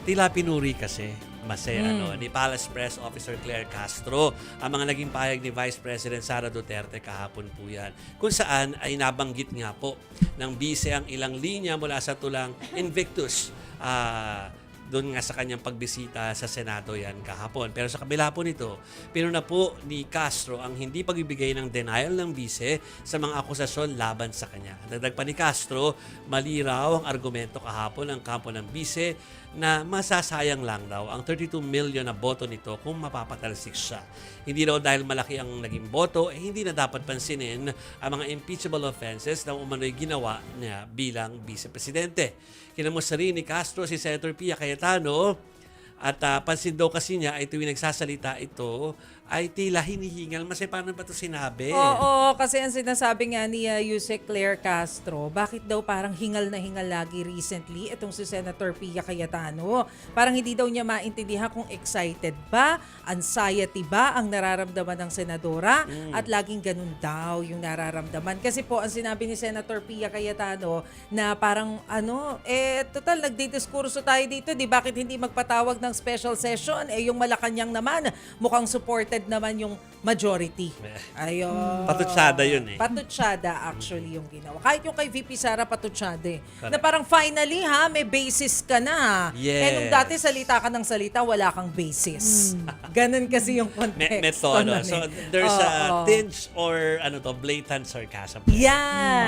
tila pinuri kasi ni Palace Press Officer Claire Castro ang mga naging pahayag ni Vice President Sara Duterte kahapon po yan. Kung saan ay nabanggit nga po ng bise ang ilang linya mula sa tulang Invictus. Doon nga sa kanyang pagbisita sa Senado yan kahapon. Pero sa kabila po nito, pinuna po ni Castro ang hindi pagbibigay ng denial ng bise sa mga akusasyon laban sa kanya. Dagdag pa ni Castro, mali raw ang argumento kahapon ng kampo ng bise na masasayang lang daw ang 32 million na boto nito kung mapapatalsik siya. Hindi raw dahil malaki ang naging boto, hindi na dapat pansinin ang mga impeachable offenses na umano'y ginawa niya bilang vice-presidente. Kinamusta rin ni Castro si Senator Pia Cayetano at pansin daw kasi niya ay tuwing nagsasalita ito ay tila hinihingal. Masay, paano ba ito sinabi? Oo, kasi ang sinasabi nga ni Yusek Claire Castro, bakit daw parang hingal na hingal lagi recently itong si Senator Pia Cayetano? Parang hindi daw niya maintindihan kung excited ba, anxiety ba ang nararamdaman ng senadora at laging ganun daw yung nararamdaman. Kasi po ang sinabi ni Senator Pia Cayetano na parang total nagdidiskurso tayo dito, di bakit hindi magpatawag ng special session? Yung Malacanang naman, mukhang supported naman yung majority. Ayun. Patutsada yun eh. Patutsada actually yung ginawa. Kahit yung kay VP Sara patutsada eh. Na parang finally may basis ka na. Yes. Nung dati salita ka ng salita, wala kang basis. Ganun kasi yung context. Metodo. So there's a tinge or blatant sarcasm. Yan.